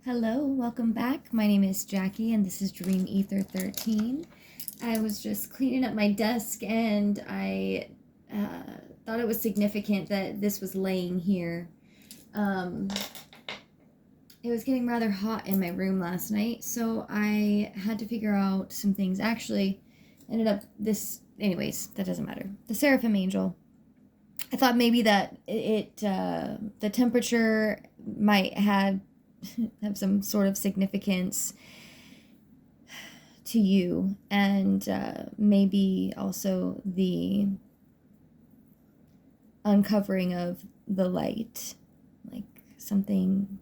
Hello, welcome back. My name is Jackie and this is Dream Ether 13. I was just cleaning up my desk and I thought it was significant that this was laying here. It was getting rather hot in my room last night, so I had to figure out some things. Actually, ended up anyways, that doesn't matter. The Seraphim Angel. I thought maybe that the temperature might have some sort of significance to you, and maybe also the uncovering of the light, like something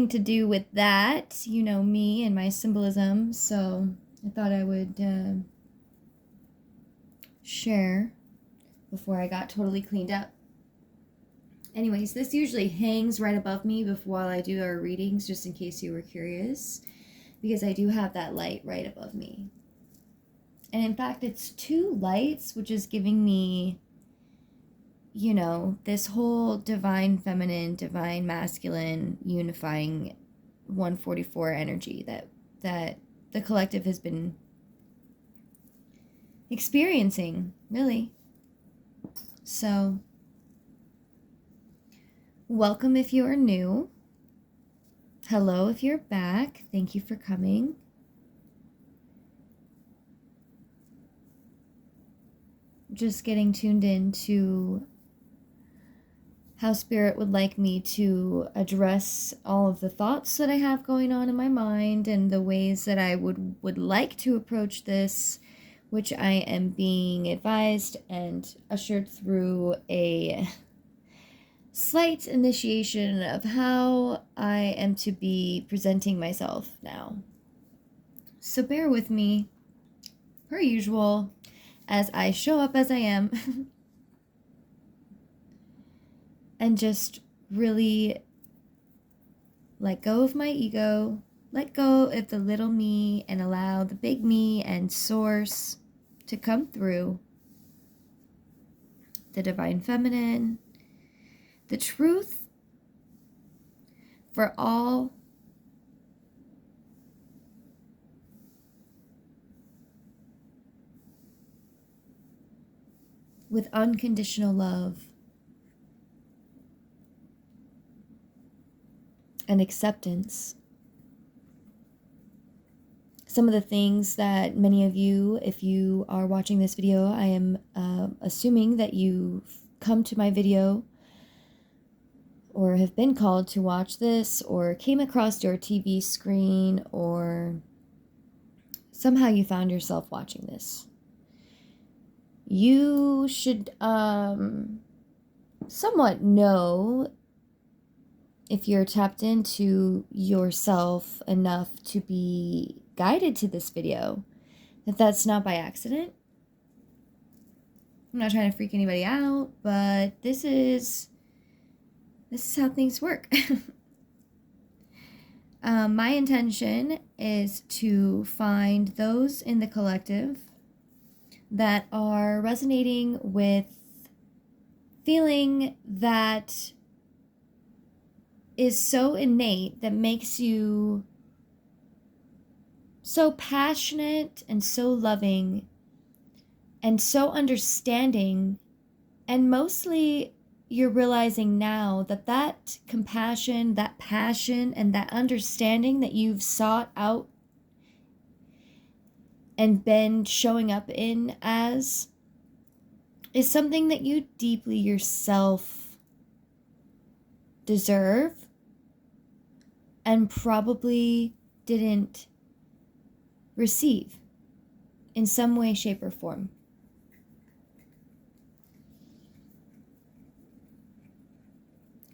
to do with that. You know me and my symbolism, so I thought I would share before I got totally cleaned up. Anyways, this usually hangs right above me while I do our readings, just in case you were curious, because I do have that light right above me. And in fact, it's two lights, which is giving me, this whole divine feminine, divine masculine, unifying 144 energy that the collective has been experiencing, really. So welcome if you are new. Hello if you're back. Thank you for coming. Just getting tuned in to how Spirit would like me to address all of the thoughts that I have going on in my mind and the ways that I would like to approach this, which I am being advised and ushered through a slight initiation of how I am to be presenting myself now. So bear with me, per usual, as I show up as I am and just really let go of my ego, let go of the little me, and allow the big me and source to come through. The divine feminine, the truth for all with unconditional love and acceptance. Some of the things that many of you, if you are watching this video, I am assuming that you've come to my video or have been called to watch this, or came across your TV screen, or somehow you found yourself watching this. You should somewhat know, if you're tapped into yourself enough to be guided to this video, that that's not by accident. I'm not trying to freak anybody out, but this is how things work. My intention is to find those in the collective that are resonating with feeling that is so innate, that makes you so passionate and so loving and so understanding, and mostly you're realizing now that that compassion, that passion, and that understanding that you've sought out and been showing up in as is something that you deeply yourself deserve and probably didn't receive in some way, shape, or form.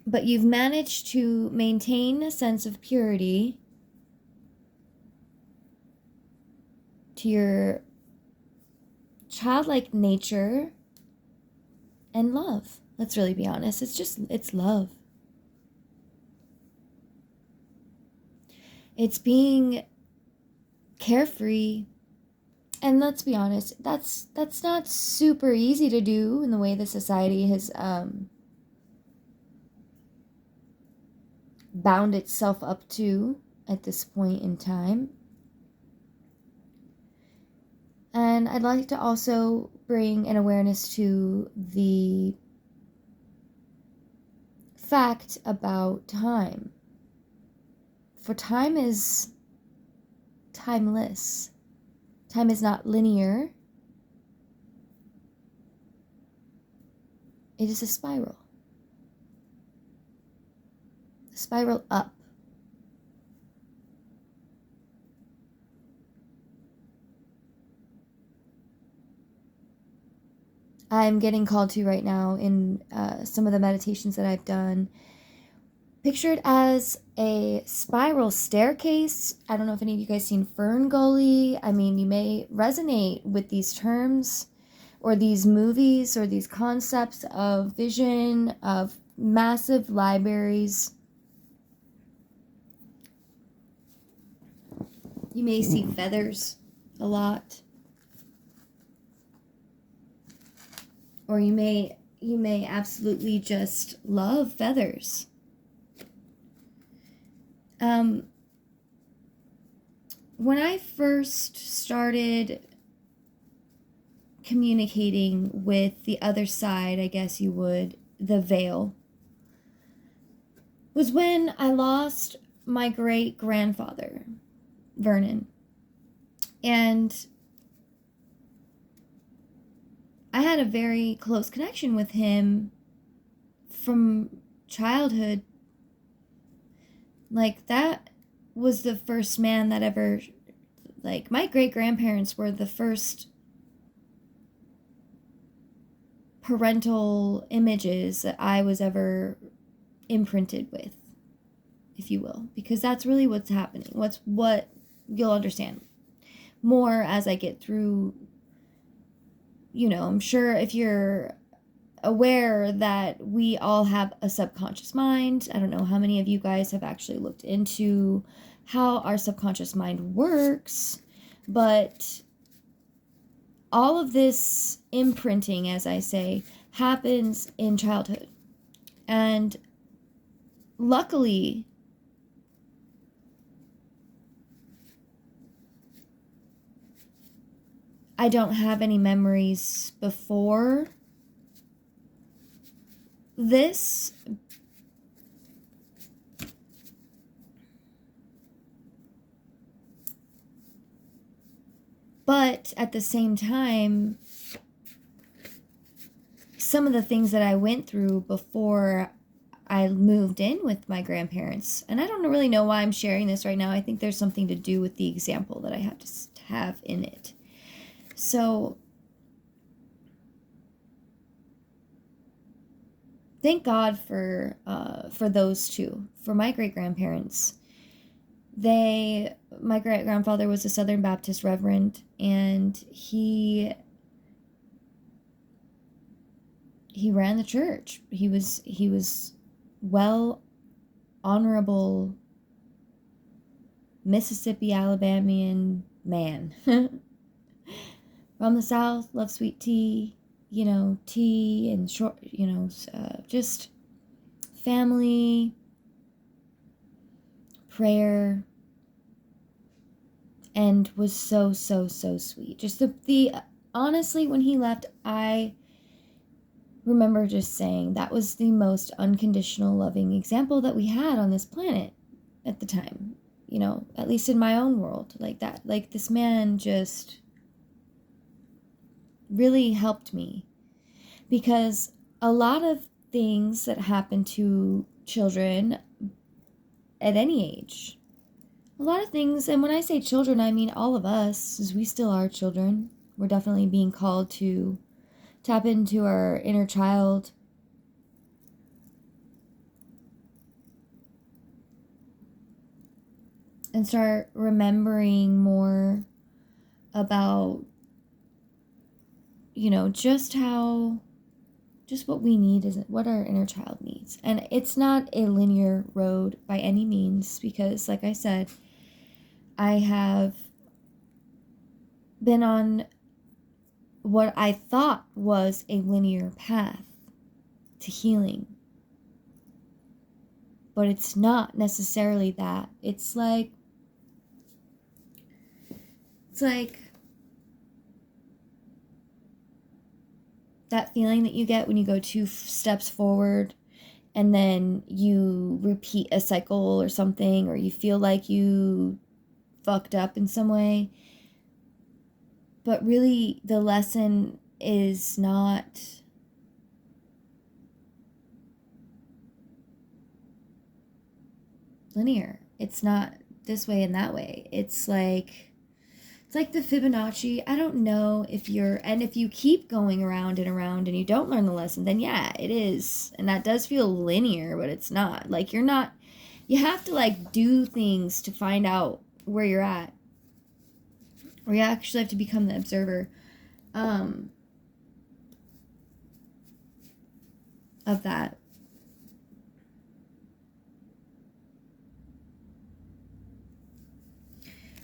But you've managed to maintain a sense of purity to your childlike nature and love. Let's really be honest. It's love. It's being carefree. And let's be honest, that's not super easy to do in the way the society has bound itself up to at this point in time. And I'd like to also bring an awareness to the fact about time. For time is timeless. Time is not linear. It is a spiral. A spiral up. I'm getting called to right now in some of the meditations that I've done. Picture it as a spiral staircase. I don't know if any of you guys seen Fern Gully. I mean, you may resonate with these terms or these movies or these concepts of vision, of massive libraries. You may see feathers a lot. Or you may absolutely just love feathers. When I first started communicating with the other side, I guess you would, the veil, was when I lost my great-grandfather, Vernon. And I had a very close connection with him from childhood. Like, that was the first man that ever, like, my great-grandparents were the first parental images that I was ever imprinted with, if you will, because that's really what's happening. What you'll understand more as I get through. You know, I'm sure if you're aware that we all have a subconscious mind. I don't know how many of you guys have actually looked into how our subconscious mind works, but all of this imprinting, as I say, happens in childhood. And luckily, I don't have any memories before this. But at the same time, some of the things that I went through before I moved in with my grandparents, and I don't really know why I'm sharing this right now. I think there's something to do with the example that I have to have in it. So, thank God for those two, for my great-grandparents. My great-grandfather was a Southern Baptist reverend, and he ran the church. He was well, honorable Mississippi Alabamian man. From the South, love sweet tea, tea and short, just family, prayer, and was so, so, so sweet. Just the honestly, when he left, I remember just saying that was the most unconditional, loving example that we had on this planet at the time, at least in my own world, like that. Like, this man just really helped me, because a lot of things that happen to children at any age, a lot of things, and when I say children, I mean all of us, as we still are children. We're definitely being called to tap into our inner child, and start remembering more about, just what we need, is what our inner child needs. And it's not a linear road by any means, because, like I said, I have been on what I thought was a linear path to healing. but it's not necessarily that. It's like that feeling that you get when you go 2 steps forward and then you repeat a cycle or something, or you feel like you fucked up in some way. But really, the lesson is not linear. It's not this way and that way. It's like the Fibonacci. I don't know if you keep going around and you don't learn the lesson, then yeah, it is. And that does feel linear, but it's not. Like, you have to like do things to find out where you're at. Or you actually have to become the observer of that.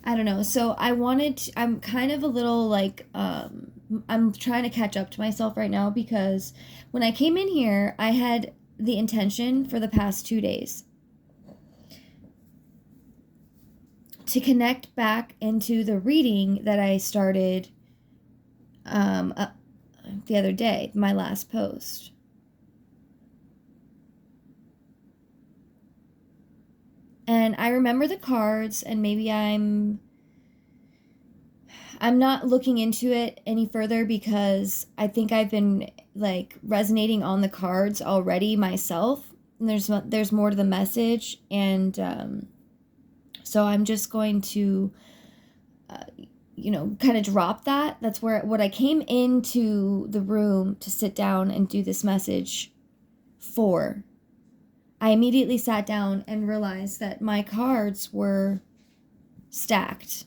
I don't know. So I'm kind of a little like, I'm trying to catch up to myself right now, because when I came in here, I had the intention for the past 2 days to connect back into the reading that I started the other day, my last post. And I remember the cards, and maybe I'm not looking into it any further, because I think I've been like resonating on the cards already myself. And there's more to the message, and so I'm just going to kind of drop that. That's what I came into the room to sit down and do this message for. I immediately sat down and realized that my cards were stacked.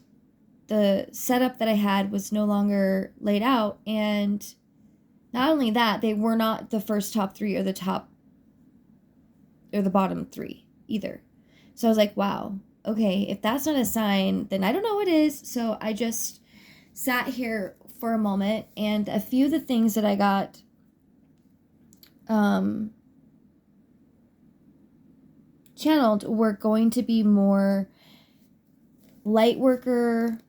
The setup that I had was no longer laid out, and not only that, they were not the first top 3 or the bottom 3 either. So I was like, wow, okay, if that's not a sign, then I don't know what is. So I just sat here for a moment, and a few of the things that I got channeled were going to be more Lightworker,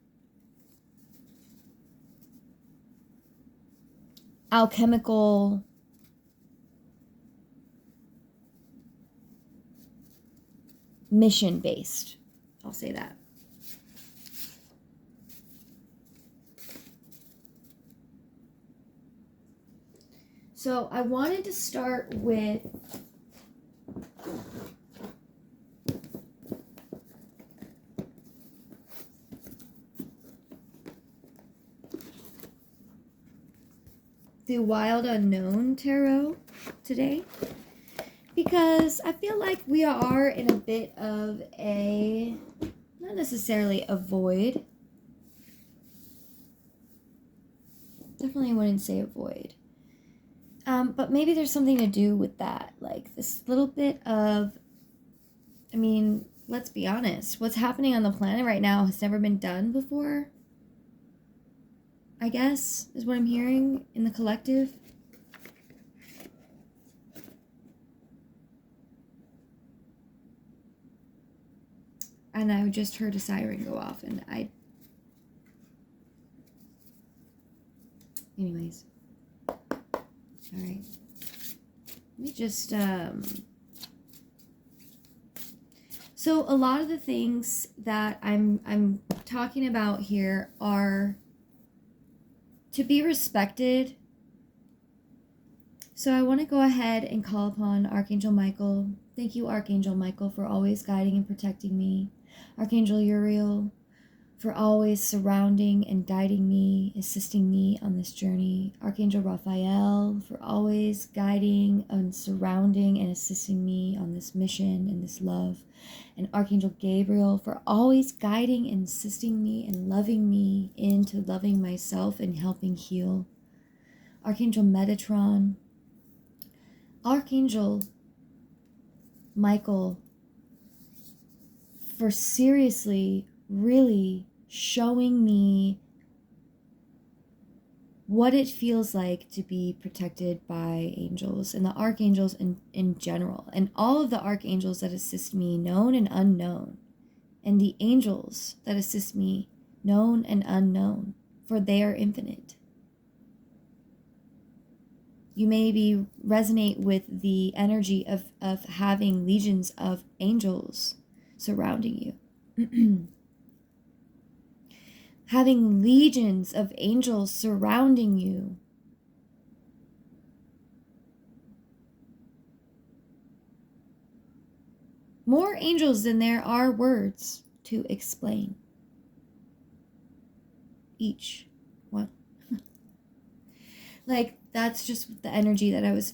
alchemical, mission based. I'll say that. So I wanted to start with the Wild Unknown Tarot today, because I feel like we are in a bit of a, not necessarily a void, definitely wouldn't say a void, but maybe there's something to do with that, like this little bit of, I mean, let's be honest, what's happening on the planet right now has never been done before, I guess, is what I'm hearing in the collective. And I just heard a siren go off, and anyways. Alright. Let me just, so a lot of the things that I'm talking about here are to be respected. So I want to go ahead and call upon Archangel Michael. Thank you, Archangel Michael, for always guiding and protecting me. Archangel Uriel, for always surrounding and guiding me, assisting me on this journey. Archangel Raphael, for always guiding and surrounding and assisting me on this mission and this love. And Archangel Gabriel, for always guiding and assisting me and loving me into loving myself and helping heal. Archangel Metatron, Archangel Michael, for seriously, really showing me what it feels like to be protected by angels and the archangels in general, and all of the archangels that assist me, known and unknown, and the angels that assist me, known and unknown, for they are infinite. You maybe resonate with the energy of having legions of angels surrounding you. Having legions of angels surrounding you. More angels than there are words to explain. Each one. Like, that's just the energy that I was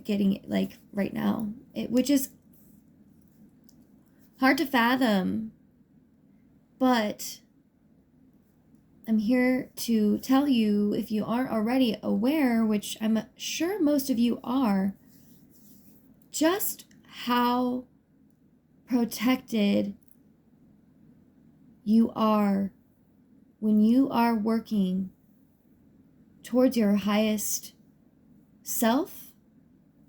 getting, like, right now. Which is hard to fathom, but I'm here to tell you, if you aren't already aware, which I'm sure most of you are, just how protected you are when you are working towards your highest self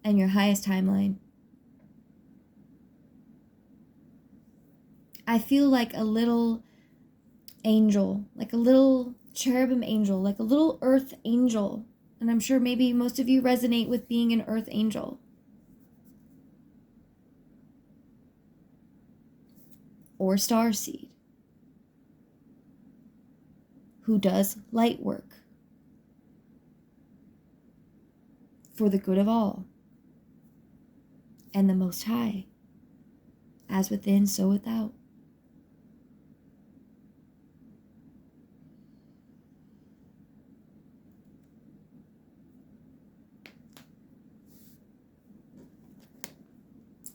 and your highest timeline. I feel like a little angel, like a little cherubim angel, like a little earth angel. And I'm sure maybe most of you resonate with being an earth angel. Or Starseed, who does light work for the good of all and the Most High, as within, so without.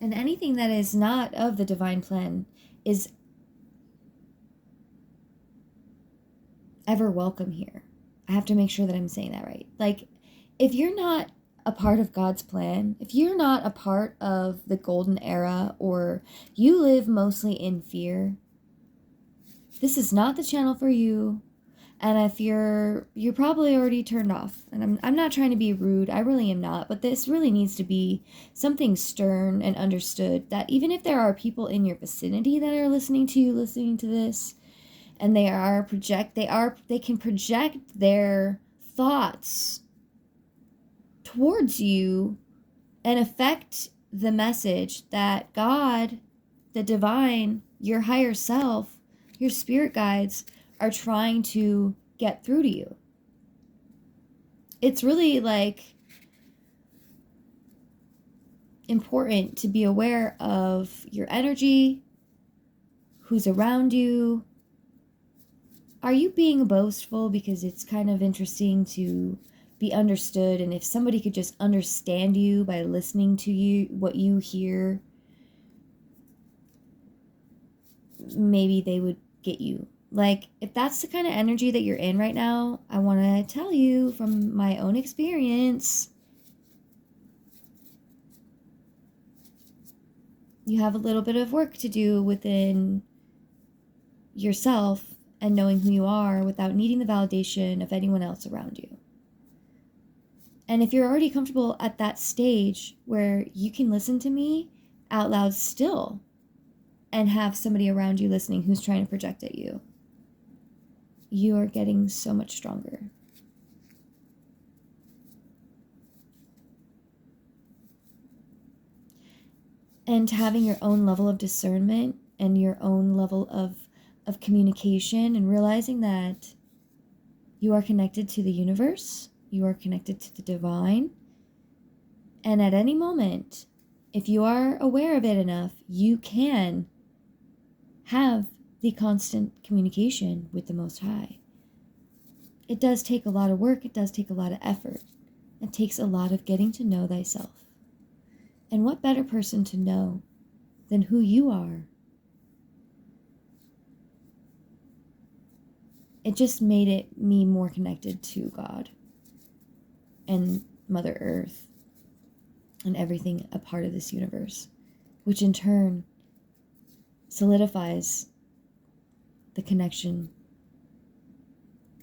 And anything that is not of the divine plan is ever welcome here. I have to make sure that I'm saying that right. Like, if you're not a part of God's plan, if you're not a part of the golden era, or you live mostly in fear, this is not the channel for you. And if you're probably already turned off. And I'm not trying to be rude. I really am not. But this really needs to be something stern and understood, that even if there are people in your vicinity that are listening to this, and they can project their thoughts towards you and affect the message that God, the divine, your higher self, your spirit guides are trying to get through to you. It's really like important to be aware of your energy, who's around you. Are you being boastful because it's kind of interesting to be understood? And if somebody could just understand you by listening to you, what you hear, maybe they would get you. Like, if that's the kind of energy that you're in right now, I want to tell you from my own experience, you have a little bit of work to do within yourself and knowing who you are without needing the validation of anyone else around you. And if you're already comfortable at that stage where you can listen to me out loud still and have somebody around you listening who's trying to project at you, you are getting so much stronger. And having your own level of discernment and your own level of communication, and realizing that you are connected to the universe, you are connected to the divine, and at any moment, if you are aware of it enough, you can have the constant communication with the Most High. It does take a lot of work. It does take a lot of effort. It takes a lot of getting to know thyself. And what better person to know than who you are? It just made me more connected to God and Mother Earth and everything a part of this universe, which in turn solidifies the connection,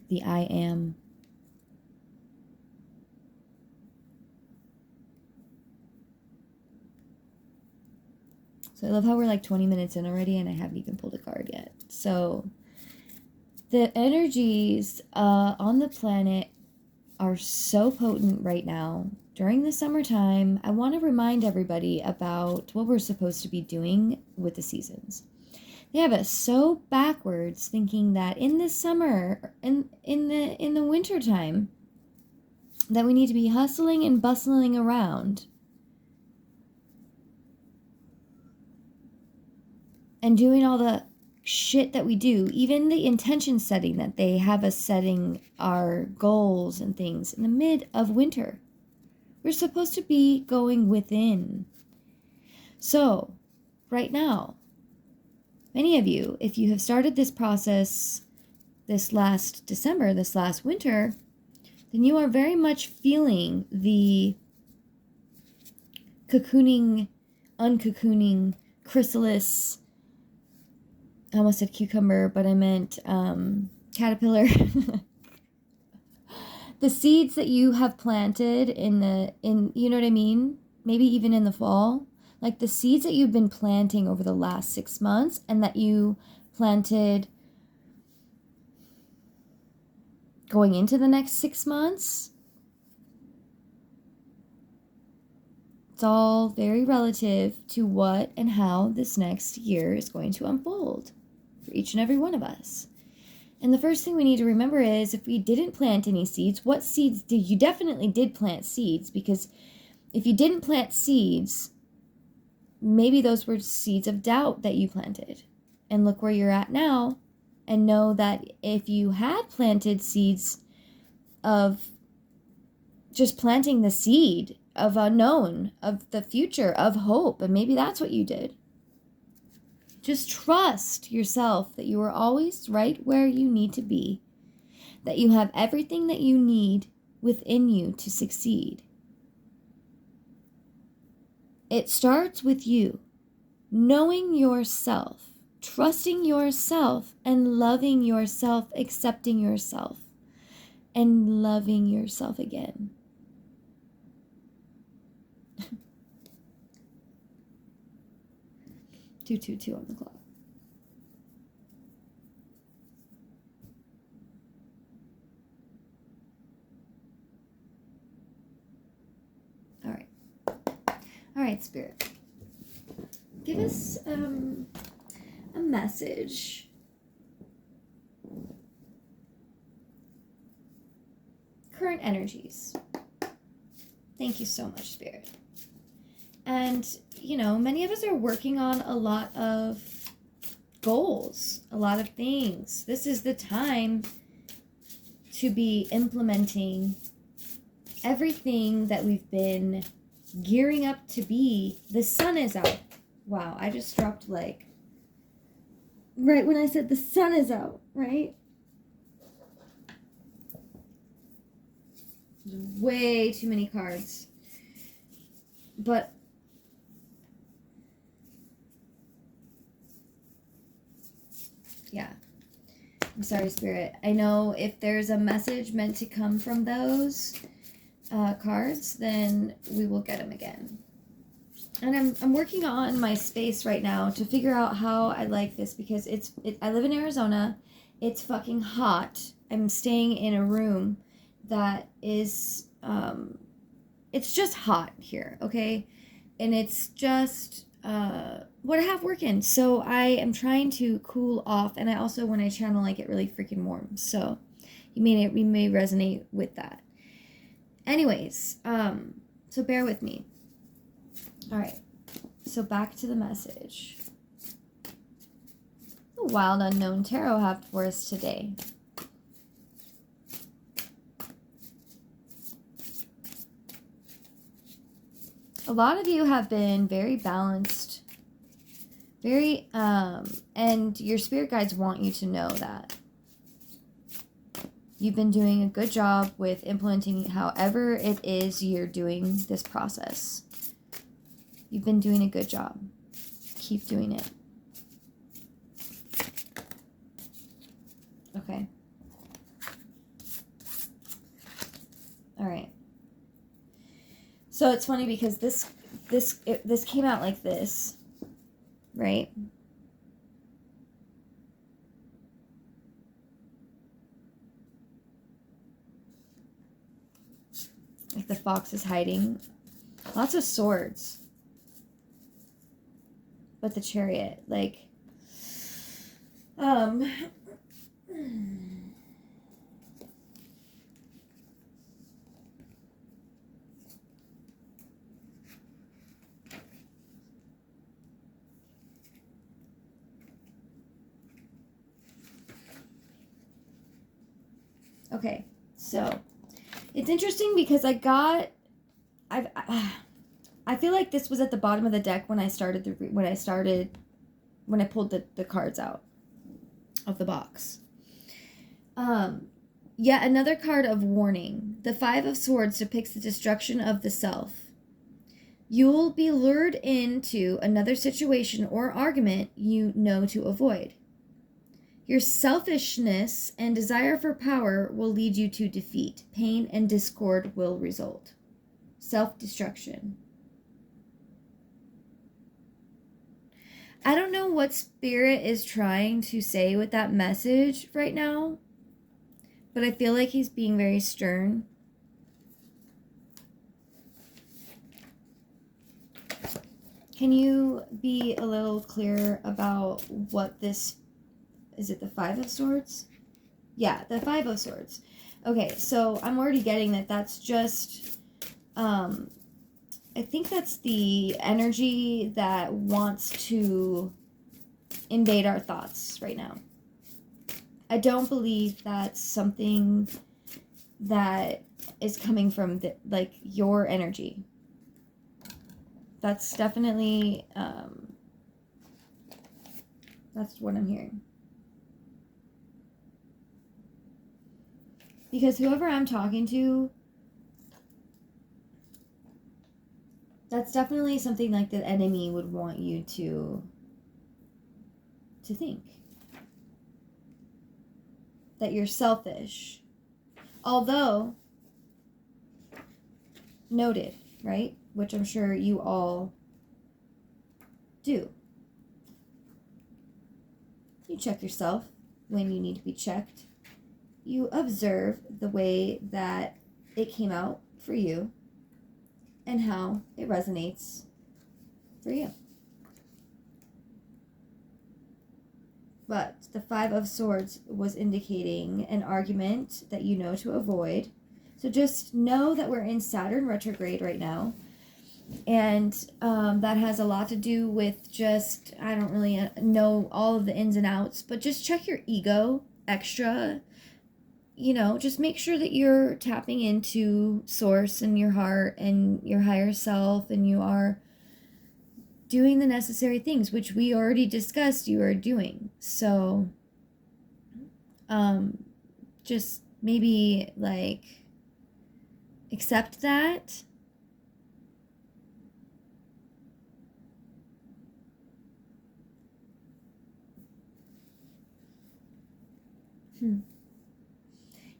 the I am, So I love how we're like 20 minutes in already and I haven't even pulled a card yet. So the energies on the planet are so potent right now. During the summertime, I want to remind everybody about what we're supposed to be doing with the seasons. They have us so backwards, thinking that in the summer, in the winter time, that we need to be hustling and bustling around and doing all the shit that we do, even the intention setting that they have us setting our goals and things in the mid of winter. We're supposed to be going within. So, right now, many of you, if you have started this process this last December, this last winter, then you are very much feeling the cocooning, uncocooning, chrysalis. I almost said cucumber, but I meant caterpillar. The seeds that you have planted in you know what I mean? Maybe even in the fall. Like the seeds that you've been planting over the last 6 months and that you planted going into the next 6 months. It's all very relative to what and how this next year is going to unfold for each and every one of us. And the first thing we need to remember is if we didn't plant any seeds, what seeds did you? Definitely did plant seeds, because if you didn't plant seeds, maybe those were seeds of doubt that you planted. And look where you're at now, and know that if you had planted seeds of just planting the seed of unknown, of the future, of hope, and maybe that's what you did. Just trust yourself that you are always right where you need to be, that you have everything that you need within you to succeed. It starts with you, knowing yourself, trusting yourself, and loving yourself, accepting yourself, and loving yourself again. 2:22 on the clock. All right. All right, Spirit. Give us a message. Current energies. Thank you so much, Spirit. And, you know, many of us are working on a lot of goals, a lot of things. This is the time to be implementing everything that we've been gearing up to be. The sun is out. Wow, I just dropped like right when I said the sun is out, right? Way too many cards. But yeah. I'm sorry, Spirit. I know if there's a message meant to come from those cards, then we will get them again. And I'm working on my space right now to figure out how I like this, because I live in Arizona. It's fucking hot. I'm staying in a room that is it's just hot here, okay? And it's just what I have working. So I am trying to cool off, and I also, when I channel, I get really freaking warm. So we may resonate with that. Anyways, so bear with me. All right. So back to the message. The Wild Unknown Tarot have for us today. A lot of you have been very balanced, and your spirit guides want you to know that. You've been doing a good job with implementing however it is you're doing this process. You've been doing a good job. Keep doing it. Okay. All right. So it's funny because this came out like this. right? Like the fox is hiding. Lots of swords. But the chariot, like, okay, so it's interesting because I feel like this was at the bottom of the deck when I pulled the cards out of the box. Yet another card of warning. The Five of Swords depicts the destruction of the self. You'll be lured into another situation or argument you know to avoid. Your selfishness and desire for power will lead you to defeat. Pain and discord will result. Self-destruction. I don't know what Spirit is trying to say with that message right now, but I feel like he's being very stern. Can you be a little clearer about what this... Is it the Five of Swords? Yeah, the Five of Swords. Okay, so I'm already getting that that's just... I think that's the energy that wants to invade our thoughts right now. I don't believe that's something that is coming from your energy. That's definitely, that's what I'm hearing. Because whoever I'm talking to, that's definitely something like the enemy would want you to think. That you're selfish. Although, noted, right? Which I'm sure you all do. You check yourself when you need to be checked. You observe the way that it came out for you and how it resonates for you. But the Five of Swords was indicating an argument that you know to avoid. So just know that we're in Saturn retrograde right now. And that has a lot to do with just, I don't really know all of the ins and outs, but just check your ego extra. You know, just make sure that you're tapping into source and your heart and your higher self, and you are doing the necessary things, which we already discussed you are doing. So, just maybe, accept that.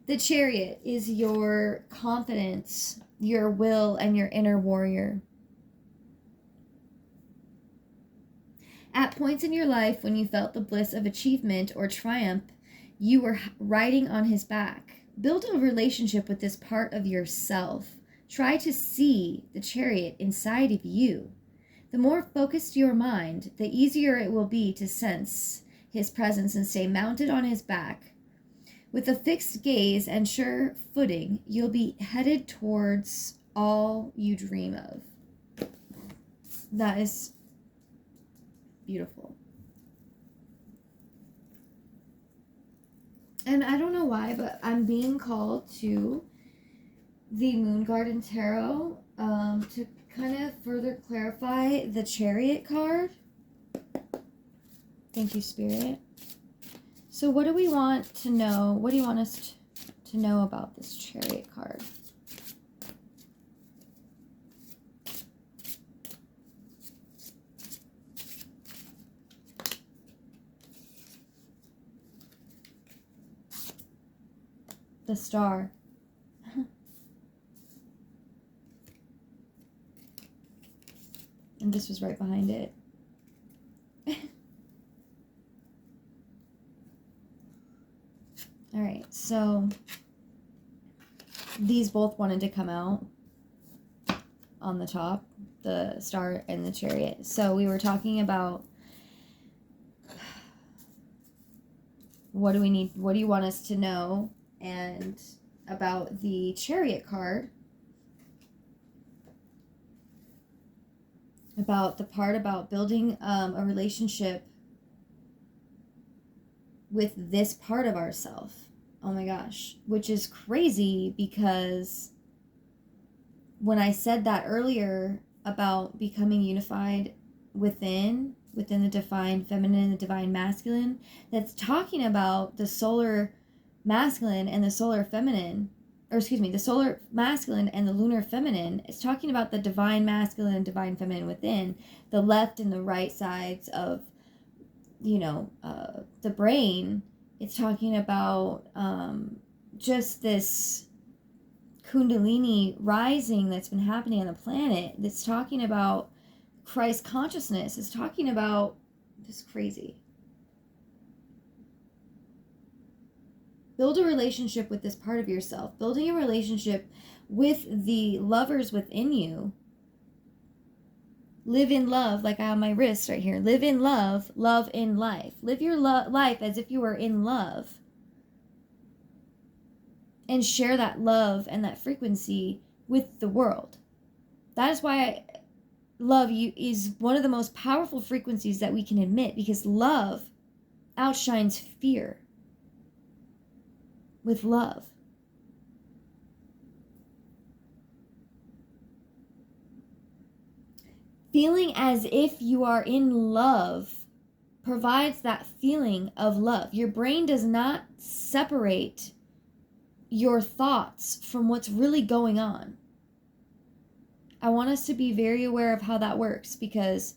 The Chariot is your confidence, your will, and your inner warrior. At points in your life when you felt the bliss of achievement or triumph, you were riding on his back. Build a relationship with this part of yourself. Try to see the chariot inside of you. The more focused your mind, the easier it will be to sense his presence and stay mounted on his back. With a fixed gaze and sure footing, you'll be headed towards all you dream of. That is beautiful. And I don't know why, but I'm being called to the Moon Garden Tarot to kind of further clarify the Chariot card. Thank you, Spirit. So what do we want to know? What do you want us to know about this Chariot card? The Star. And this was right behind it. So these both wanted to come out on the top, the Star and the Chariot. So we were talking about what do we need, what do you want us to know, and about the Chariot card, about the part about building a relationship with this part of ourself. Oh my gosh, which is crazy, because when I said that earlier about becoming unified within the divine feminine and the divine masculine, that's talking about the solar masculine and the solar feminine, or excuse me, the solar masculine and the lunar feminine. It's talking about the divine masculine and divine feminine within, the left and the right sides of, the brain. It's talking about just this kundalini rising that's been happening on the planet. That's talking about Christ consciousness. It's talking about this crazy. Build a relationship with this part of yourself. Building a relationship with the lovers within you. Live in love, like I have my wrist right here. Live in love, love in life. Live your life as if you were in love. And share that love and that frequency with the world. That is why love is one of the most powerful frequencies that we can emit, because love outshines fear with love. Feeling as if you are in love provides that feeling of love. Your brain does not separate your thoughts from what's really going on. I want us to be very aware of how that works, because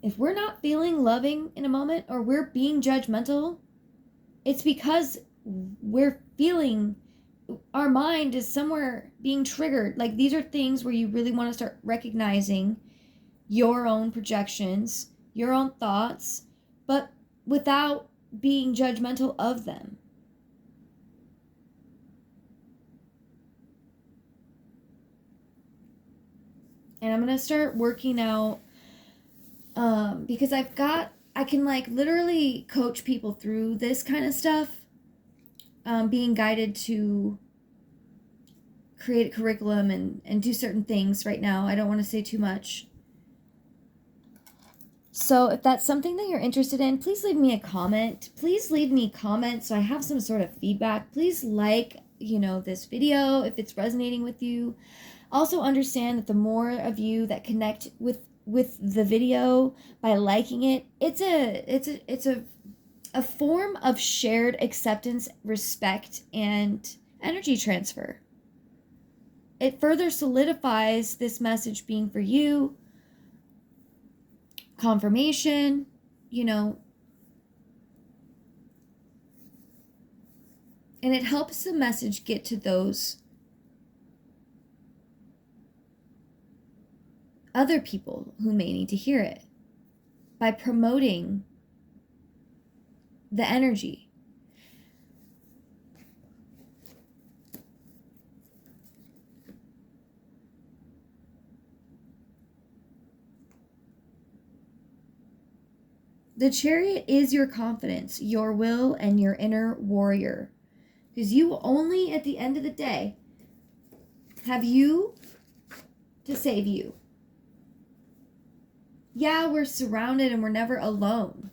if we're not feeling loving in a moment, or we're being judgmental, it's because we're feeling, our mind is somewhere being triggered. Like, these are things where you really want to start recognizing your own projections, your own thoughts, but without being judgmental of them. And I'm going to start working out, because I can like literally coach people through this kind of stuff, being guided to create a curriculum and do certain things right now. I don't want to say too much. So if that's something that you're interested in, please leave me a comment. Please leave me comments so I have some sort of feedback. Please like, this video if it's resonating with you. Also understand that the more of you that connect with the video by liking it, it's a form of shared acceptance, respect, and energy transfer. It further solidifies this message being for you. Confirmation, and it helps the message get to those other people who may need to hear it by promoting the energy. The Chariot is your confidence, your will, and your inner warrior. Because you will only, at the end of the day, have you to save you. Yeah, we're surrounded and we're never alone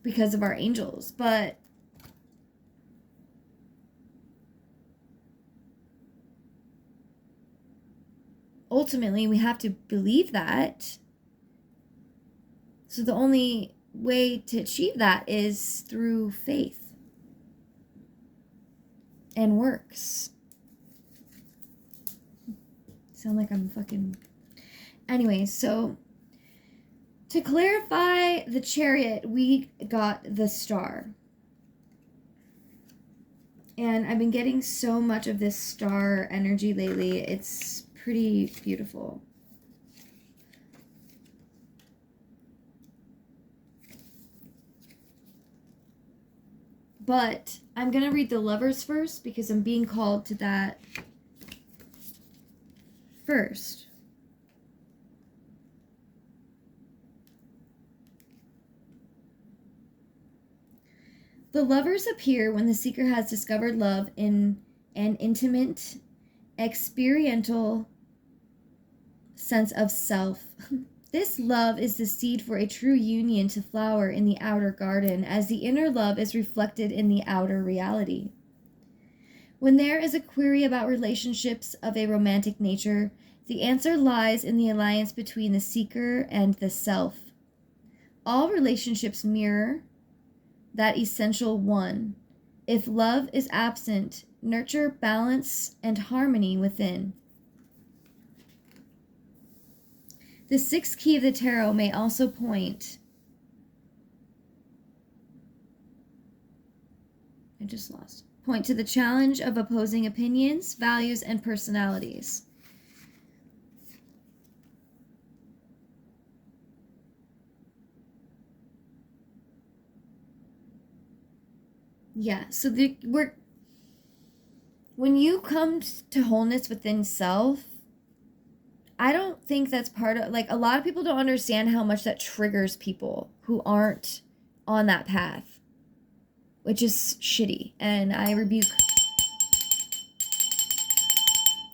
because of our angels, but ultimately we have to believe that. So the only way to achieve that is through faith and works. Sound like I'm fucking... Anyways, so to clarify the Chariot, we got the Star. And I've been getting so much of this star energy lately. It's pretty beautiful. But I'm going to read the Lovers first because I'm being called to that first. The Lovers appear when the seeker has discovered love in an intimate, experiential sense of self. This love is the seed for a true union to flower in the outer garden, as the inner love is reflected in the outer reality. When there is a query about relationships of a romantic nature, the answer lies in the alliance between the seeker and the self. All relationships mirror that essential one. If love is absent, nurture balance and harmony within. The sixth key of the tarot may also point. Point to the challenge of opposing opinions, values, and personalities. Yeah, so when you come to wholeness within self, I don't think that's part of, like, a lot of people don't understand how much that triggers people who aren't on that path, which is shitty. And I rebuke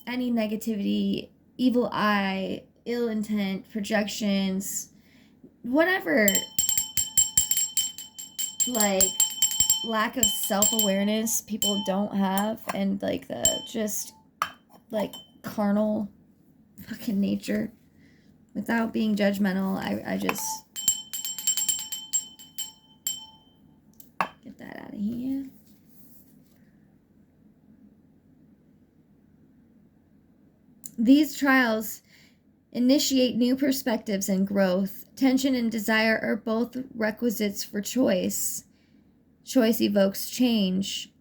any negativity, evil eye, ill intent, projections, whatever, like, lack of self-awareness people don't have, and, like, the just, like, carnal fucking nature. Without being judgmental, I just get that out of here. These trials initiate new perspectives and growth. Tension and desire are both requisites for choice. Choice evokes change,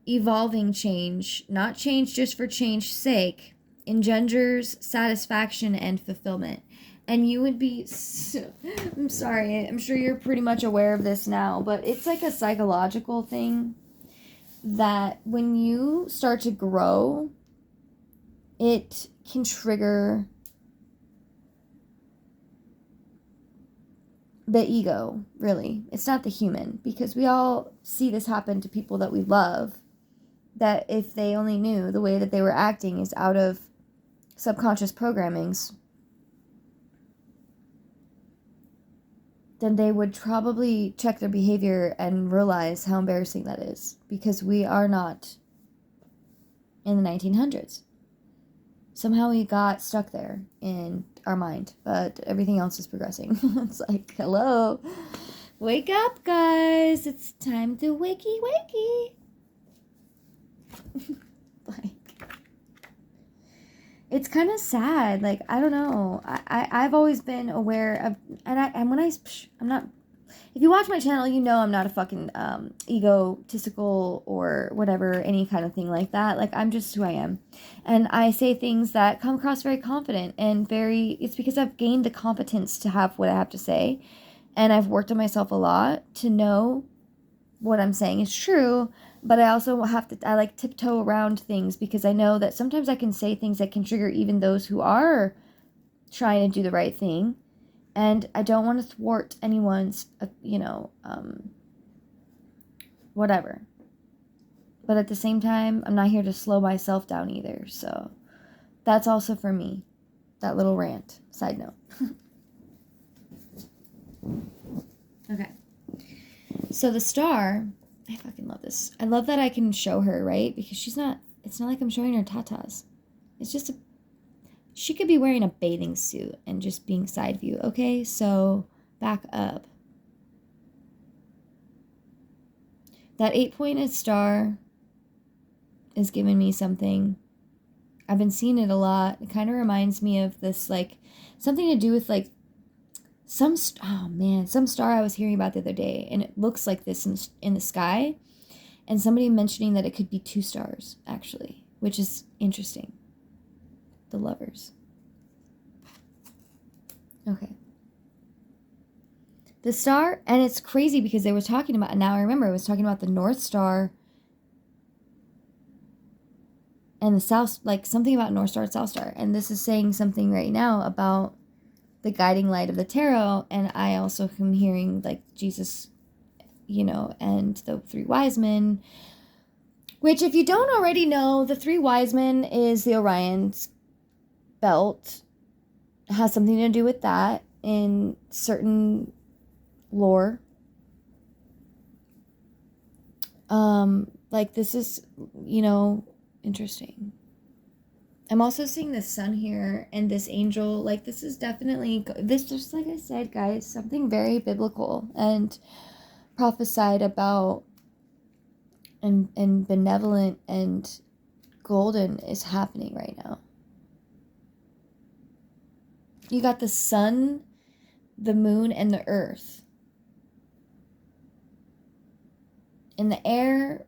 evolving change, not change just for change's sake, engenders satisfaction and fulfillment. And you would be, I'm sorry, I'm sure you're pretty much aware of this now, but it's like a psychological thing that when you start to grow, it can trigger the ego, really. It's not the human, because we all see this happen to people that we love, that if they only knew the way that they were acting is out of subconscious programmings, then they would probably check their behavior and realize how embarrassing that is, because we are not in the 1900s. Somehow we got stuck there in our mind, but everything else is progressing. It's like, hello, wake up, guys. It's time to wakey wakey. Like, it's kind of sad. Like, I don't know. I've always been aware of, I'm not, if you watch my channel, you know I'm not a fucking egotistical or whatever, any kind of thing like that. Like, I'm just who I am. And I say things that come across very confident and it's because I've gained the competence to have what I have to say. And I've worked on myself a lot to know what I'm saying is true. But I also I like tiptoe around things, because I know that sometimes I can say things that can trigger even those who are trying to do the right thing. And I don't want to thwart anyone's, whatever. But at the same time, I'm not here to slow myself down either. So that's also for me. That little rant. Side note. Okay. So the star, I fucking love this. I love that I can show her, right? Because it's not like I'm showing her tatas. It's just she could be wearing a bathing suit and just being side view, okay? So back up. That 8-pointed star is giving me something. I've been seeing it a lot. It kind of reminds me of this, like, something to do with, like, some star I was hearing about the other day, and it looks like this in the sky, and somebody mentioning that it could be 2 stars, actually, which is interesting. The Lovers. Okay. The star, and it's crazy because they were talking about, now I remember, it was talking about the North Star and the South, like something about North Star and South Star. And this is saying something right now about the guiding light of the tarot. And I also am hearing like Jesus, you know, and the three wise men, which if you don't already know, the three wise men is the Orion's belt. It has something to do with that in certain lore. Like this is, you know, interesting. I'm also seeing the sun here and this angel. Like this is definitely this, just like I said, guys, something very biblical and prophesied about and benevolent and golden is happening right now. You got the sun, the moon, and the earth. In the air,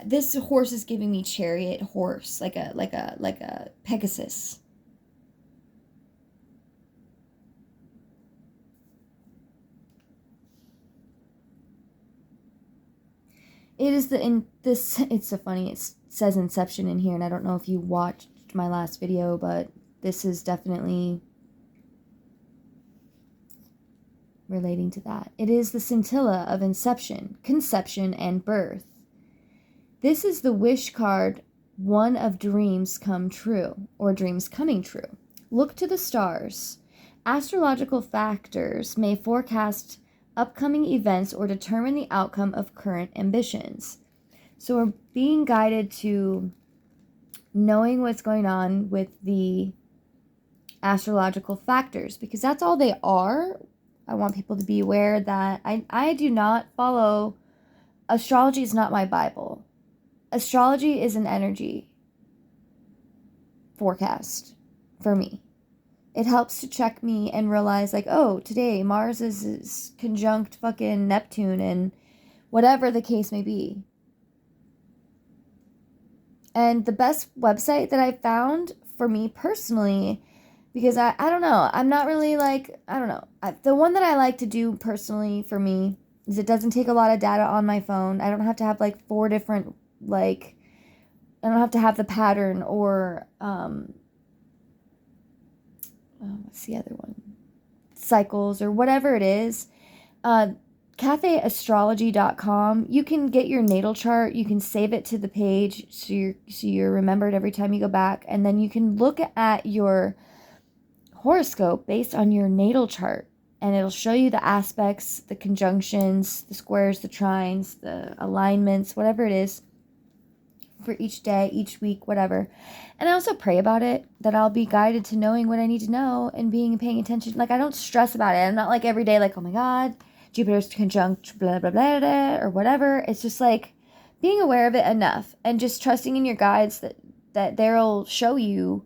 this horse is giving me chariot horse, like a Pegasus. It is it's so funny, it says Inception in here, and I don't know if you watched my last video, but this is definitely relating to that. It is the scintilla of inception, conception, and birth. This is the wish card, one of dreams come true, or dreams coming true. Look to the stars. Astrological factors may forecast upcoming events or determine the outcome of current ambitions. So we're being guided to knowing what's going on with the astrological factors, because that's all they are. I want people to be aware that I do not follow, astrology is not my Bible. Astrology is an energy forecast for me. It helps to check me and realize like, oh, today Mars is conjunct fucking Neptune and whatever the case may be. And the best website that I found for me personally, because I don't know, I'm not really like, I don't know. The one that I like to do personally for me is it doesn't take a lot of data on my phone. I don't have to have like 4 different, like, I don't have to have the pattern or, what's the other one? Cycles or whatever it is. CafeAstrology.com. You can get your natal chart. You can save it to the page so you're remembered every time you go back. And then you can look at your horoscope based on your natal chart. And it'll show you the aspects, the conjunctions, the squares, the trines, the alignments, whatever it is for each day, each week, whatever. And I also pray about it, that I'll be guided to knowing what I need to know and paying attention. Like, I don't stress about it. I'm not like every day like, oh my God, Jupiter's conjunct blah, blah, blah, blah, or whatever. It's just like being aware of it enough and just trusting in your guides that they'll show you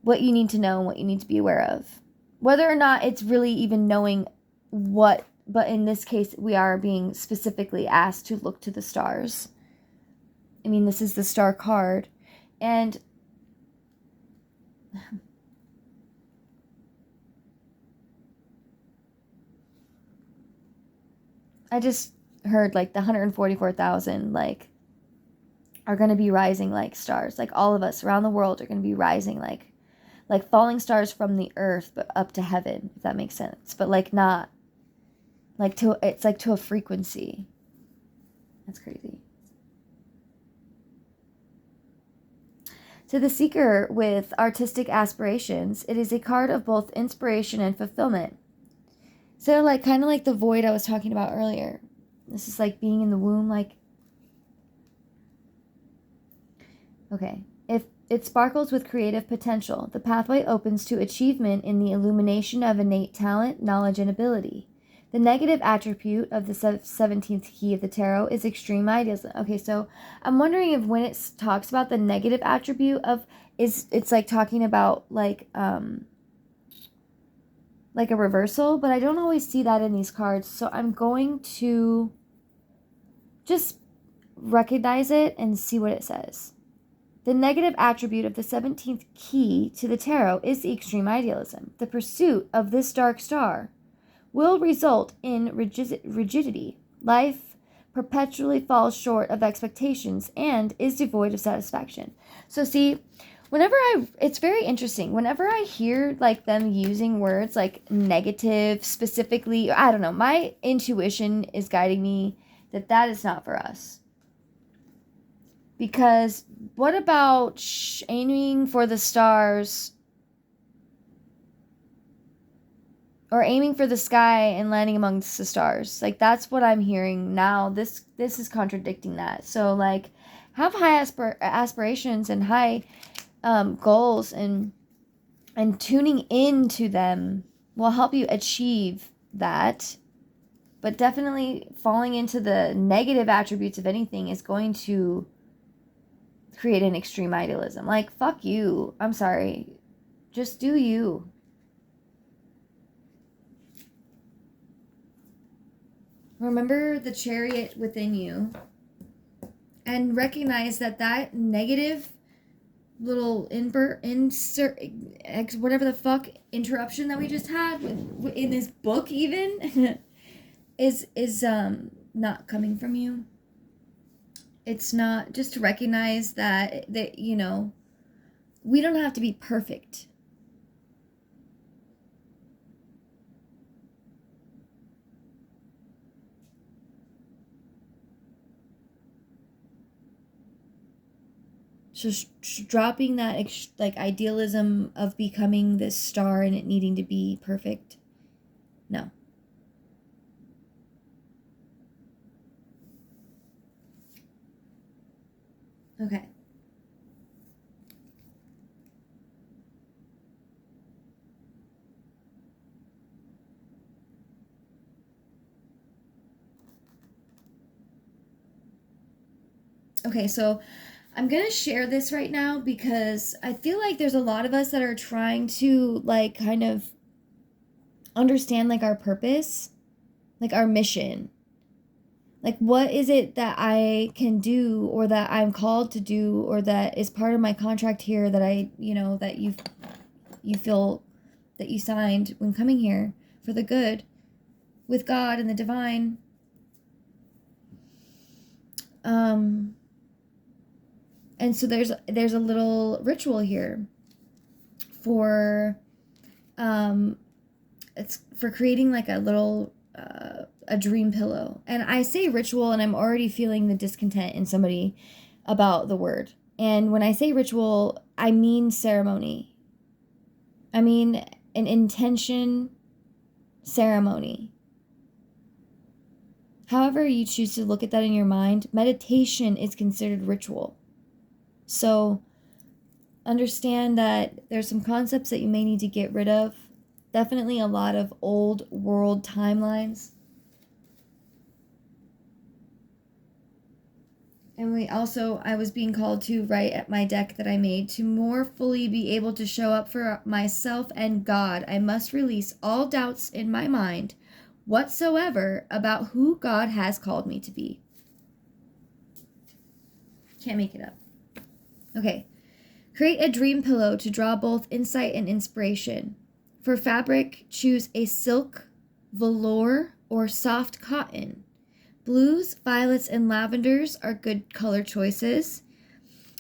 what you need to know and what you need to be aware of. Whether or not it's really even knowing what, but in this case, we are being specifically asked to look to the stars. I mean, this is the star card. And I just heard like the 144,000 like are going to be rising like stars. Like all of us around the world are going to be rising like falling stars from the earth but up to heaven, if that makes sense. But like not like it's like to a frequency. That's crazy. To the seeker with artistic aspirations, it is a card of both inspiration and fulfillment. So like kind of like the void I was talking about earlier. This is like being in the womb, like, okay. If it sparkles with creative potential, the pathway opens to achievement in the illumination of innate talent, knowledge, and ability. The negative attribute of the 17th key of the tarot is extreme idealism. Okay, so I'm wondering if when it talks about the negative attribute of, it's like talking about like a reversal, but I don't always see that in these cards. So I'm going to just recognize it and see what it says. The negative attribute of the 17th key to the tarot is the extreme idealism, the pursuit of this dark star. will result in rigidity. Life perpetually falls short of expectations and is devoid of satisfaction. So see, it's very interesting. Whenever I hear like them using words like negative specifically, I don't know, my intuition is guiding me that is not for us. Because what about aiming for the stars or aiming for the sky and landing amongst the stars? Like, that's what I'm hearing now. This is contradicting that. So like, have high aspirations and high goals, and tuning into them will help you achieve that. But definitely falling into the negative attributes of anything is going to create an extreme idealism. Like, fuck you. I'm sorry. Just do you. Remember the chariot within you and recognize that negative little whatever the fuck interruption that we just had in this book even is not coming from you. It's not. Just to recognize that we don't have to be perfect. So dropping that like idealism of becoming this star and it needing to be perfect. No. Okay. Okay, so I'm going to share this right now because I feel like there's a lot of us that are trying to like kind of understand like our purpose, like our mission. Like, what is it that I can do or that I'm called to do or that is part of my contract here that that you feel that you signed when coming here for the good with God and the divine. And so there's a little ritual here for it's for creating like a little a dream pillow. And I say ritual and I'm already feeling the discontent in somebody about the word. And when I say ritual, I mean ceremony. I mean an intention ceremony. However you choose to look at that in your mind, meditation is considered ritual. So understand that there's some concepts that you may need to get rid of. Definitely a lot of old world timelines. And I was being called to write at my deck that I made, to more fully be able to show up for myself and God, I must release all doubts in my mind whatsoever about who God has called me to be. Can't make it up. Okay. Create a dream pillow to draw both insight and inspiration. For fabric, choose a silk, velour, or soft cotton. Blues, violets, and lavenders are good color choices.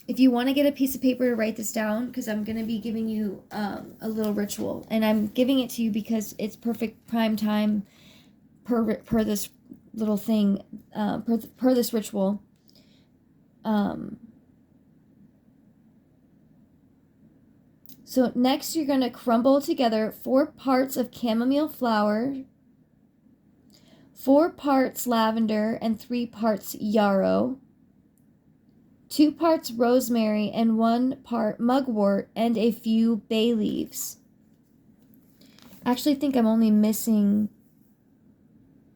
If you want to get a piece of paper to write this down, because I'm going to be giving you a little ritual. And I'm giving it to you because it's perfect prime time per this little thing, per this ritual. So next you're going to crumble together 4 parts of chamomile flower, 4 parts lavender, and 3 parts yarrow, 2 parts rosemary, and 1 part mugwort, and a few bay leaves. I actually think I'm only missing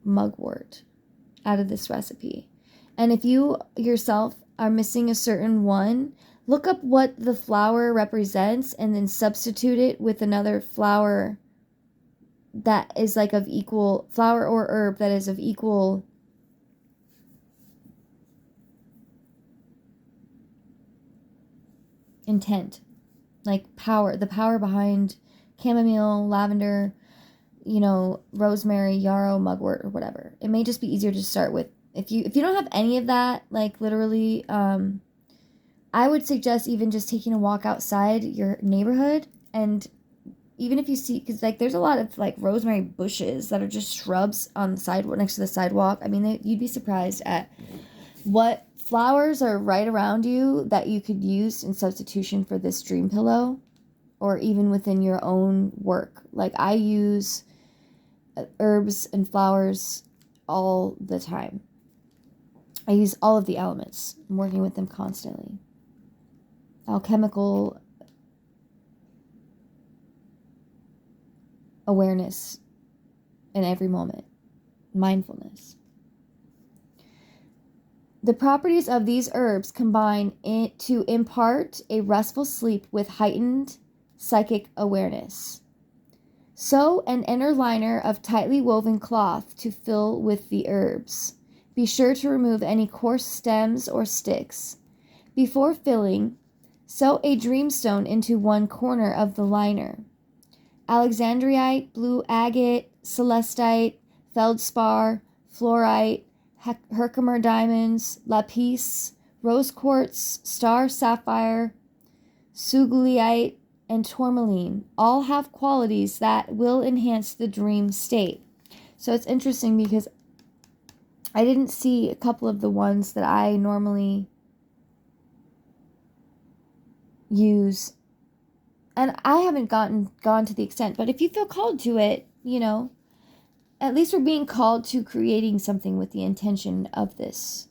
mugwort out of this recipe. And if you yourself are missing a certain one, look up what the flower represents and then substitute it with another flower that is like of equal, flower or herb that is of equal intent. Like power, the power behind chamomile, lavender, rosemary, yarrow, mugwort, or whatever. It may just be easier to start with. If you don't have any of that, like literally, I would suggest even just taking a walk outside your neighborhood, and even if you see, because like there's a lot of like rosemary bushes that are just shrubs on the sidewalk, next to the sidewalk. I mean, you'd be surprised at what flowers are right around you that you could use in substitution for this dream pillow, or even within your own work. Like I use herbs and flowers all the time. I use all of the elements. I'm working with them constantly. Alchemical awareness in every moment. Mindfulness. The properties of these herbs combine to impart a restful sleep with heightened psychic awareness. Sew an inner liner of tightly woven cloth to fill with the herbs. Be sure to remove any coarse stems or sticks. Before filling, sew a dreamstone into one corner of the liner. Alexandrite, blue agate, celestite, feldspar, fluorite, Herkimer diamonds, lapis, rose quartz, star sapphire, sugilite, and tourmaline all have qualities that will enhance the dream state. So it's interesting because I didn't see a couple of the ones that I normally use, and I haven't gone to the extent, but if you feel called to it, at least we're being called to creating something with the intention of this.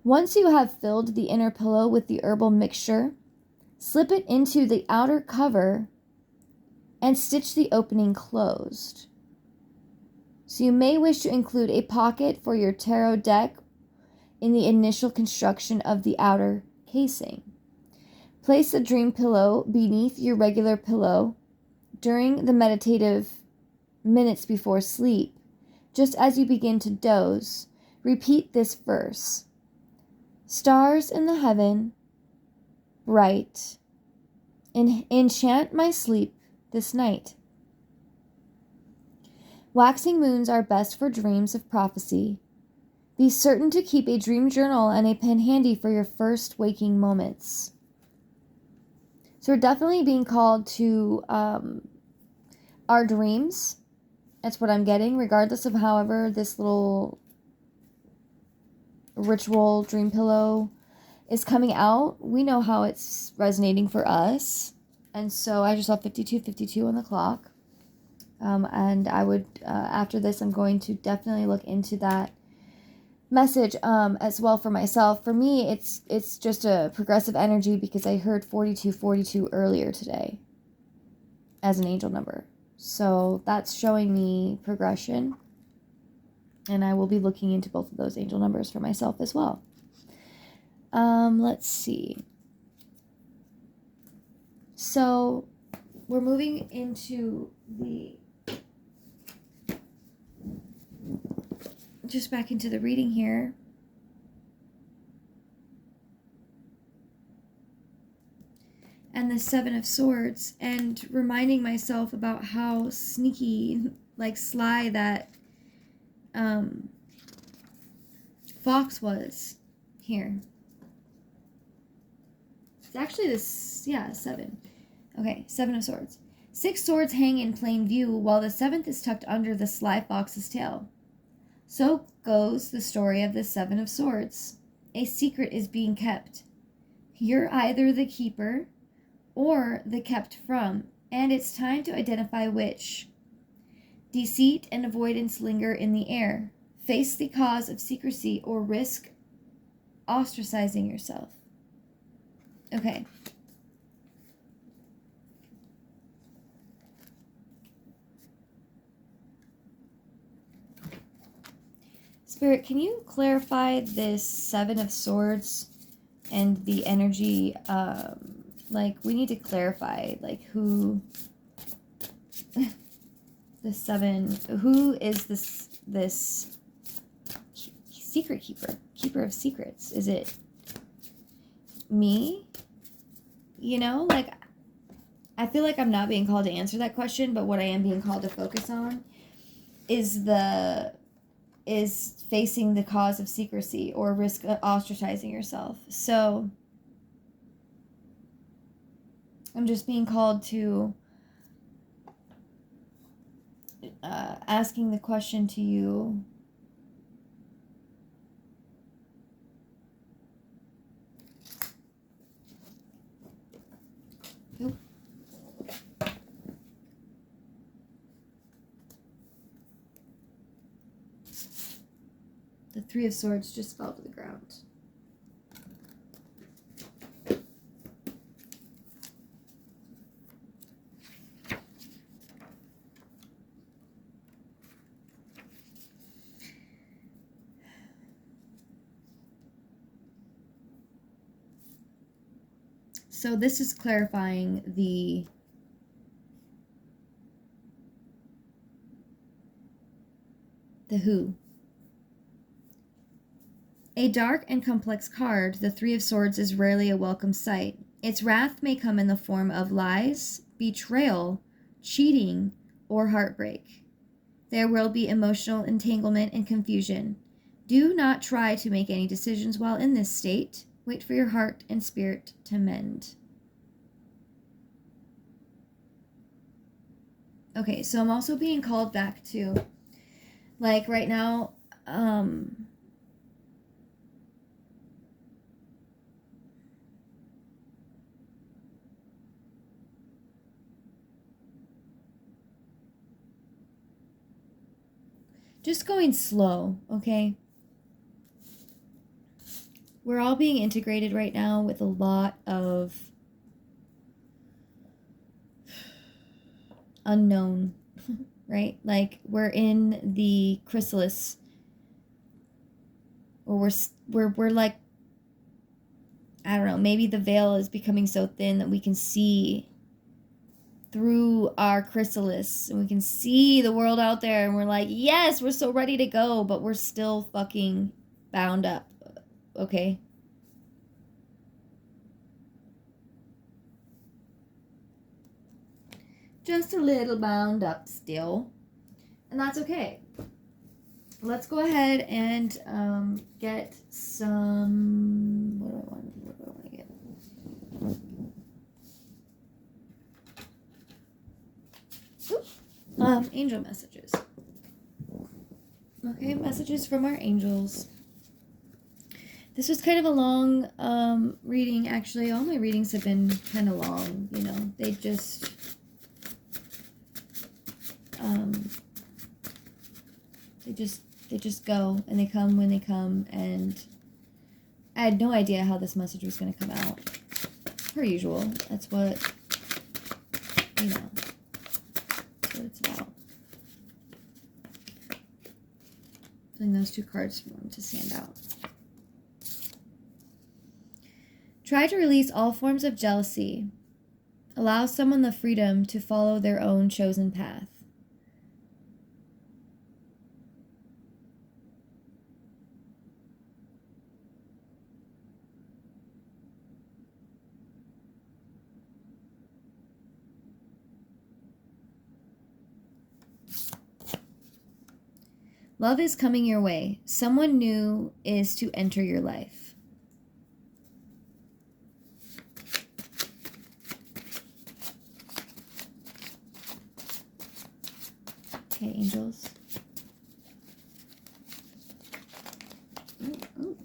Once you have filled the inner pillow with the herbal mixture, slip it into the outer cover and stitch the opening closed. So you may wish to include a pocket for your tarot deck in the initial construction of the outer casing. Place the dream pillow beneath your regular pillow during the meditative minutes before sleep. Just as you begin to doze, repeat this verse. Stars in the heaven, bright, enchant my sleep this night. Waxing moons are best for dreams of prophecy. Be certain to keep a dream journal and a pen handy for your first waking moments. So we're definitely being called to our dreams. That's what I'm getting, regardless of however this little ritual dream pillow is coming out. We know how it's resonating for us. And so I just saw 52:52 on the clock. And I would, after this, I'm going to definitely look into that message as well for myself. For me, it's just a progressive energy because I heard 4242 earlier today as an angel number. So that's showing me progression. And I will be looking into both of those angel numbers for myself as well. Let's see. So we're moving into just back into the reading here. And the Seven of Swords, and reminding myself about how sneaky, like sly that fox was here. It's actually this, yeah, 7. Okay, 7 of Swords. 6 swords hang in plain view, while the 7th is tucked under the sly fox's tail. So goes the story of the 7 of Swords. A secret is being kept. You're either the keeper or the kept from, and it's time to identify which. Deceit and avoidance linger in the air. Face the cause of secrecy or risk ostracizing yourself. Okay. Spirit, can you clarify this 7 of Swords and the energy? Like, we need to clarify, like, who the 7, who is this secret keeper of secrets? Is it me? Like, I feel like I'm not being called to answer that question, but what I am being called to focus on is facing the cause of secrecy or risk ostracizing yourself. So I'm just being called to asking the question to you. Oop. The Three of Swords just fell to the ground. So this is clarifying the who. A dark and complex card, the Three of Swords is rarely a welcome sight. Its wrath may come in the form of lies, betrayal, cheating, or heartbreak. There will be emotional entanglement and confusion. Do not try to make any decisions while in this state. Wait for your heart and spirit to mend. Okay, so I'm also being called back to, like, right now, just going slow, okay? We're all being integrated right now with a lot of unknown, right? Like, we're in the chrysalis, or we're like, I don't know, maybe the veil is becoming so thin that we can see through our chrysalis and we can see the world out there, and we're like, yes, we're so ready to go, but we're still fucking bound up, okay? Just a little bound up still, and that's okay. Let's go ahead and get some, what do I want to get? Angel messages. Okay, messages from our angels. This was kind of a long reading, actually. All my readings have been kind of long, you know. They just they just go, and they come when they come, and I had no idea how this message was going to come out. Per usual. That's what, you know, that's what it's about. Pulling those two cards for them to stand out. Try to release all forms of jealousy. Allow someone the freedom to follow their own chosen path. Love is coming your way. Someone new is to enter your life. Okay, angels. Ooh, ooh.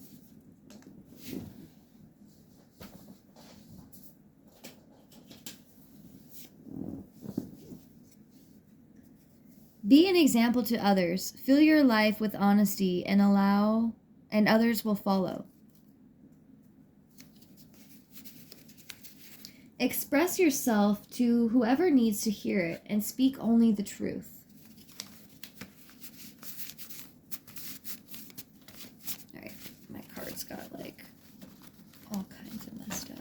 Be an example to others. Fill your life with honesty and others will follow. Express yourself to whoever needs to hear it and speak only the truth. All right, my cards got like all kinds of messed up.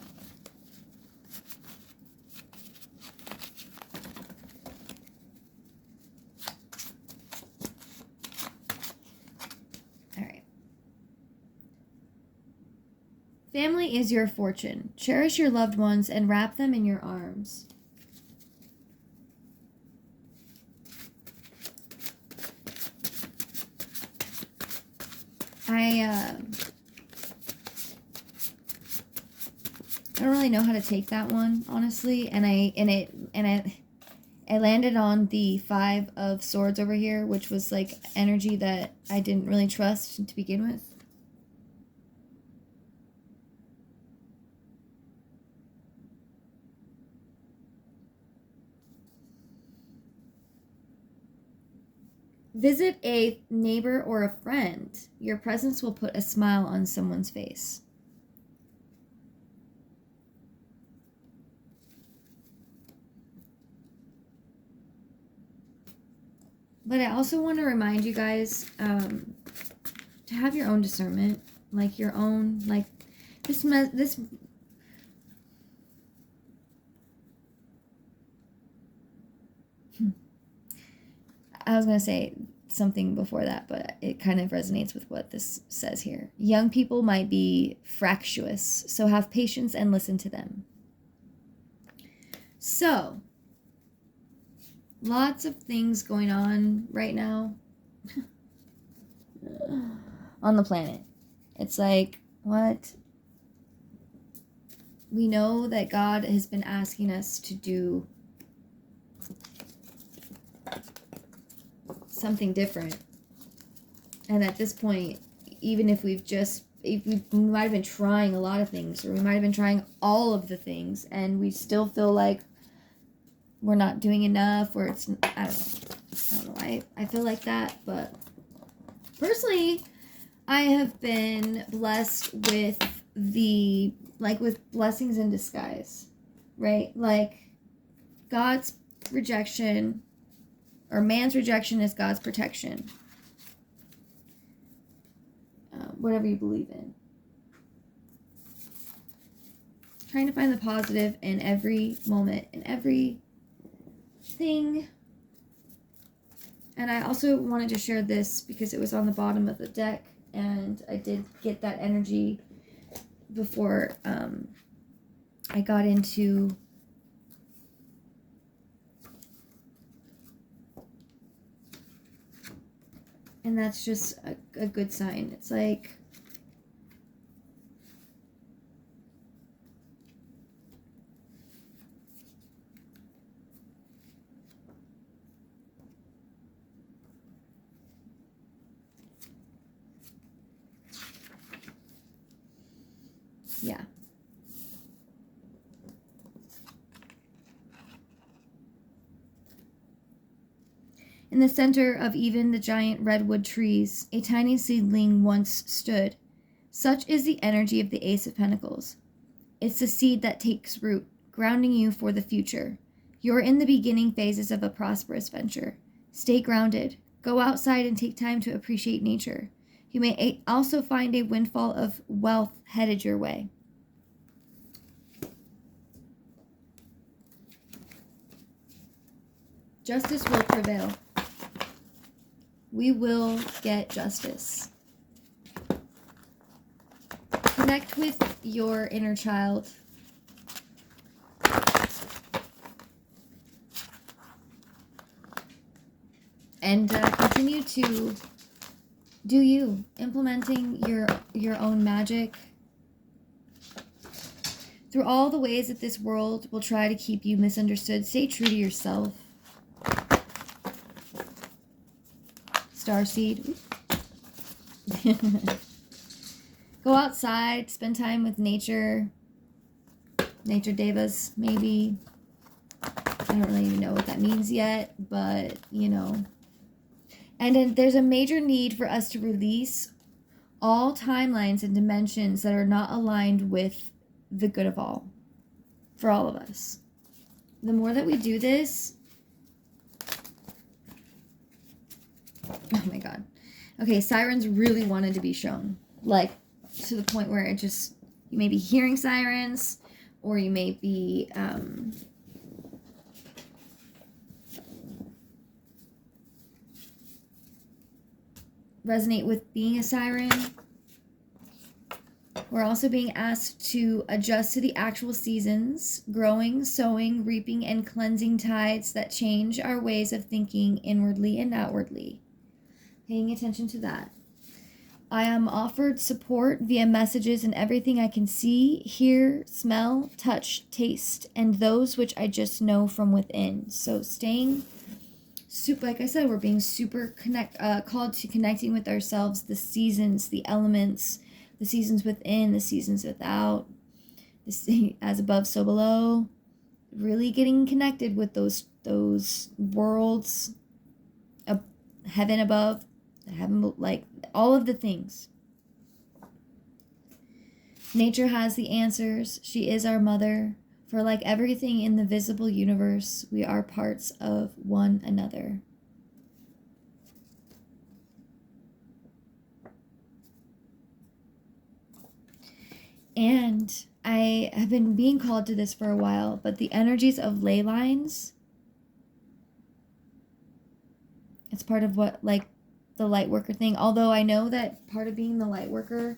Family is your fortune. Cherish your loved ones and wrap them in your arms. I don't really know how to take that one, honestly, and I landed on the 5 of Swords over here, which was like energy that I didn't really trust to begin with. Visit a neighbor or a friend. Your presence will put a smile on someone's face. But I also want to remind you guys to have your own discernment, like your own, like this. I was going to say something before that, but it kind of resonates with what this says here. Young people might be fractious, so have patience and listen to them. So, lots of things going on right now on the planet. It's like, what? We know that God has been asking us to do something different. And at this point, even if we might have been trying a lot of things, or we might have been trying all of the things, and we still feel like we're not doing enough, or it's, I don't know. I feel like that, but personally, I have been blessed with with blessings in disguise, right? Like, God's rejection, or man's rejection, is God's protection. Whatever you believe in. Trying to find the positive in every moment, in every thing. And I also wanted to share this because it was on the bottom of the deck, and I did get that energy before I got into and that's just a good sign. It's like, yeah. In the center of even the giant redwood trees, a tiny seedling once stood. Such is the energy of the Ace of Pentacles. It's the seed that takes root, grounding you for the future. You're in the beginning phases of a prosperous venture. Stay grounded. Go outside and take time to appreciate nature. You may also find a windfall of wealth headed your way. Justice will prevail. We will get justice. Connect with your inner child. And continue to do you, implementing your own magic through all the ways that this world will try to keep you misunderstood. Stay true to yourself. Starseed. Go outside, spend time with nature. Nature devas, maybe. I don't really even know what that means yet, but, you know. And then there's a major need for us to release all timelines and dimensions that are not aligned with the good of all. For all of us. The more that we do this... Oh my god. Okay, sirens really wanted to be shown. Like, to the point where it just... You may be hearing sirens, or you may be... resonate with being a siren. We're also being asked to adjust to the actual seasons, growing, sowing, reaping, and cleansing tides that change our ways of thinking inwardly and outwardly. Paying attention to that. I am offered support via messages and everything I can see, hear, smell, touch, taste, and those which I just know from within. So staying super, like I said, we're being super called to connecting with ourselves, the seasons, the elements, the seasons within, the seasons without, as above, so below. Really getting connected with those worlds, heaven above, heaven, like all of the things. Nature has the answers. She is our mother. For like everything in the visible universe, we are parts of one another. And I have been being called to this for a while, but the energies of ley lines, it's part of what, like, the Lightworker thing. Although I know that part of being the Lightworker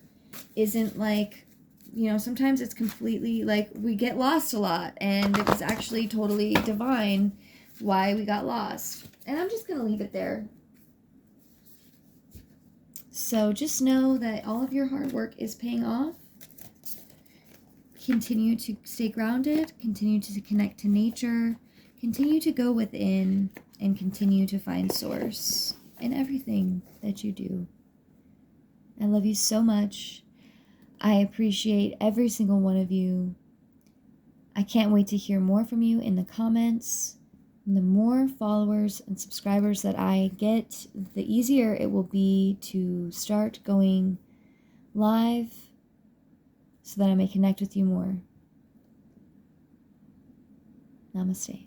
isn't like, you know, sometimes it's completely like we get lost a lot, and it was actually totally divine why we got lost. And I'm just going to leave it there. So just know that all of your hard work is paying off. Continue to stay grounded, continue to connect to nature, continue to go within, and continue to find source in everything that you do. I love you so much. I appreciate every single one of you. I can't wait to hear more from you in the comments. And the more followers and subscribers that I get, the easier it will be to start going live so that I may connect with you more. Namaste.